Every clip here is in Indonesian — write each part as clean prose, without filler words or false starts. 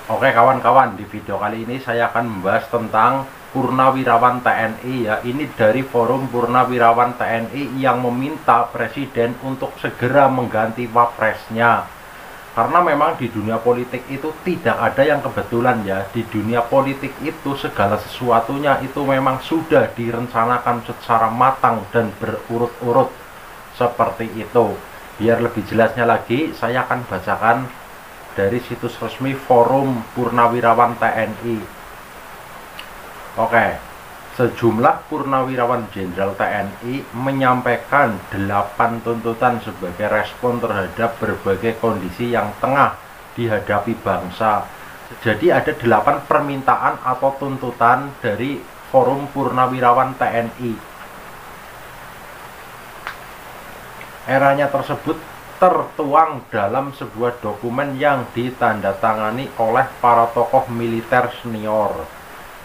Oke kawan-kawan, di video kali ini saya akan membahas tentang Purnawirawan TNI ya. Ini dari forum Purnawirawan TNI yang meminta Presiden untuk segera mengganti wapresnya. Karena memang di dunia politik itu tidak ada yang kebetulan ya. Di dunia politik itu segala sesuatunya itu memang sudah direncanakan secara matang dan berurut-urut seperti itu. Biar lebih jelasnya lagi, saya akan bacakan dari situs resmi Forum Purnawirawan TNI. Oke, sejumlah purnawirawan jenderal TNI menyampaikan 8 tuntutan sebagai respon terhadap berbagai kondisi yang tengah dihadapi bangsa. Jadi ada 8 permintaan atau tuntutan dari Forum Purnawirawan TNI. Eranya tersebut tertuang dalam sebuah dokumen yang ditandatangani oleh para tokoh militer senior.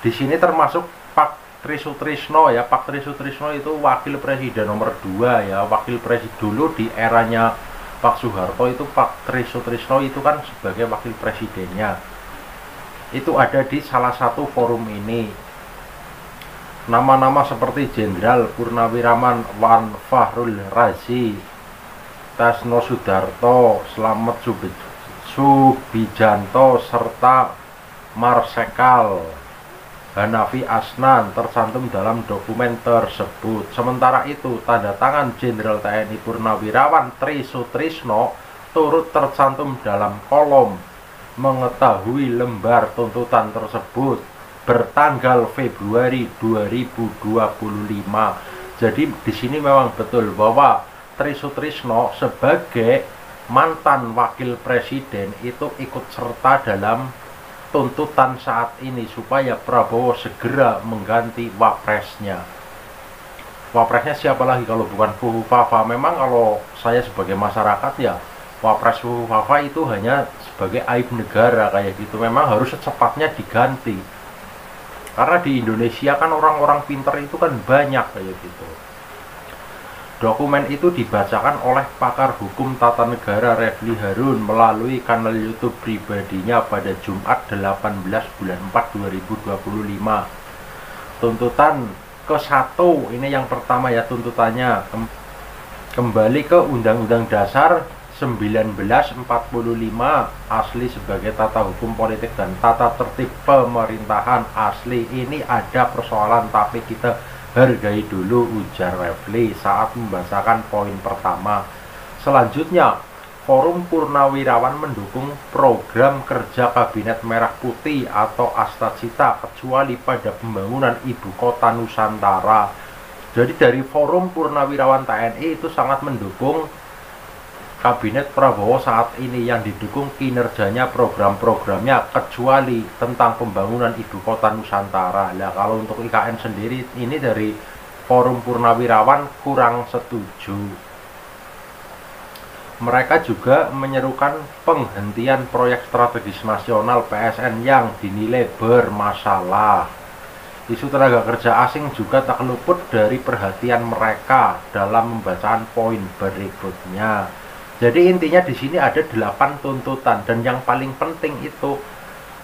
Di sini termasuk Pak Trisutrisno ya. Pak Trisutrisno itu wakil presiden nomor 2 ya. Wakil presiden dulu di eranya Pak Soeharto itu Pak Trisutrisno itu kan sebagai wakil presidennya. Itu ada di salah satu forum ini. Nama-nama seperti Jenderal Purnawirawan Wan Fahrul Razi, Tasno Sudarto, Slamet Subijanto, serta Marsekal Hanafi Asnan tercantum dalam dokumen tersebut. Sementara itu, tanda tangan Jenderal TNI Purnawirawan Trisutrisno turut tercantum dalam kolom mengetahui lembar tuntutan tersebut bertanggal Februari 2025. Jadi di sini memang betul bahwa Trisutrisno sebagai mantan wakil presiden itu ikut serta dalam tuntutan saat ini supaya Prabowo segera mengganti wapresnya. Wapresnya siapa lagi kalau bukan Fuhu Fafa? Memang kalau saya sebagai masyarakat ya, wapres Fuhu Fafa itu hanya sebagai aib negara kayak gitu. Memang harus secepatnya diganti. Karena di Indonesia kan orang-orang pinter itu kan banyak kayak gitu. Dokumen itu dibacakan oleh pakar hukum tata negara Refli Harun melalui kanal YouTube pribadinya pada Jumat 18 bulan 4 2025. Tuntutan ke-1, ini yang pertama ya tuntutannya, kembali ke Undang-Undang Dasar 1945 asli sebagai tata hukum politik dan tata tertib pemerintahan asli. Ini ada persoalan tapi kita hargai dulu, ujar Refli saat membacakan poin pertama. Selanjutnya, Forum Purnawirawan mendukung program kerja Kabinet Merah Putih atau Astacita kecuali pada pembangunan Ibu Kota Nusantara. Jadi dari Forum Purnawirawan TNI itu sangat mendukung Kabinet Prabowo saat ini, yang didukung kinerjanya, program-programnya, kecuali tentang pembangunan Ibu Kota Nusantara. Nah, kalau untuk IKN sendiri, ini dari Forum Purnawirawan kurang setuju. Mereka juga menyerukan penghentian proyek strategis nasional PSN yang dinilai bermasalah. Isu tenaga kerja asing juga tak luput dari perhatian mereka dalam pembacaan poin berikutnya. Jadi intinya di sini ada 8 tuntutan, dan yang paling penting itu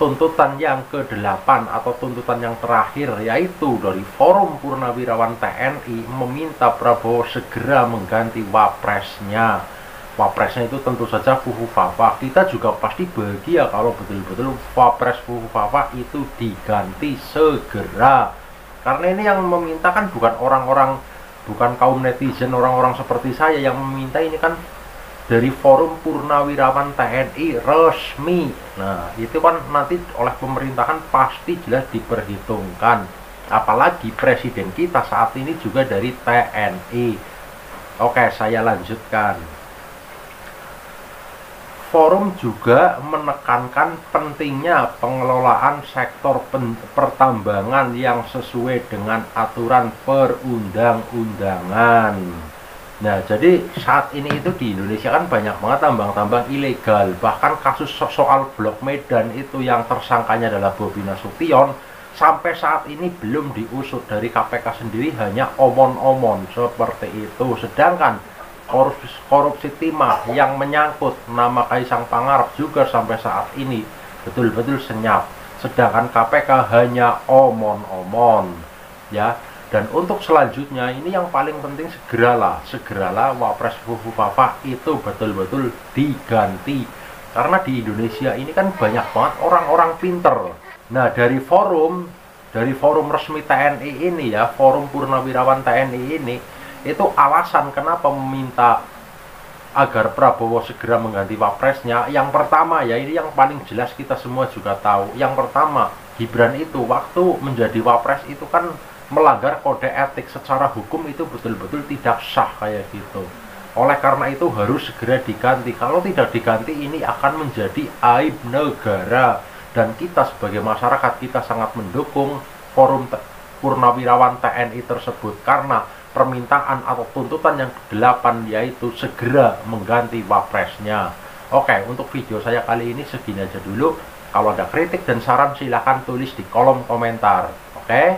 tuntutan yang ke-8 atau tuntutan yang terakhir, yaitu dari Forum Purnawirawan TNI meminta Prabowo segera mengganti wapresnya. Wapresnya itu tentu saja Fuhu Fafa. Kita juga pasti bahagia kalau betul-betul wapres Fuhu Fafa itu diganti segera. Karena ini yang meminta kan bukan orang-orang, bukan kaum netizen, orang-orang seperti saya yang meminta, ini kan dari Forum Purnawirawan TNI resmi. Nah, itu kan nanti oleh pemerintahan pasti jelas diperhitungkan. Apalagi presiden kita saat ini juga dari TNI. Oke, saya lanjutkan. Forum juga menekankan pentingnya pengelolaan sektor pertambangan yang sesuai dengan aturan perundang-undangan. Nah, jadi saat ini itu di Indonesia kan banyak banget tambang-tambang ilegal. Bahkan kasus soal Blok Medan itu yang tersangkanya adalah Bobi Nasution, sampai saat ini belum diusut. Dari KPK sendiri hanya omon-omon seperti itu. Sedangkan korupsi timah yang menyangkut nama Kaisang Pangarep juga sampai saat ini betul-betul senyap. Sedangkan KPK hanya omon-omon, ya. Dan untuk selanjutnya ini yang paling penting, segeralah Wapres Fufufafa itu betul-betul diganti. Karena di Indonesia ini kan banyak banget orang-orang pinter. Nah, dari forum resmi TNI ini ya, forum Purnawirawan TNI ini, itu alasan kenapa meminta agar Prabowo segera mengganti wapresnya. Yang pertama ya, ini yang paling jelas kita semua juga tahu. Yang pertama, Gibran itu waktu menjadi wapres itu kan melanggar kode etik, secara hukum itu betul-betul tidak sah kayak gitu. Oleh karena itu harus segera diganti. Kalau tidak diganti ini akan menjadi aib negara. Dan kita sebagai masyarakat, kita sangat mendukung forum Purnawirawan TNI tersebut. Karena permintaan atau tuntutan yang ke-8 yaitu segera mengganti wapresnya. Oke, untuk video saya kali ini segini aja dulu. Kalau ada kritik dan saran silahkan tulis di kolom komentar. Oke?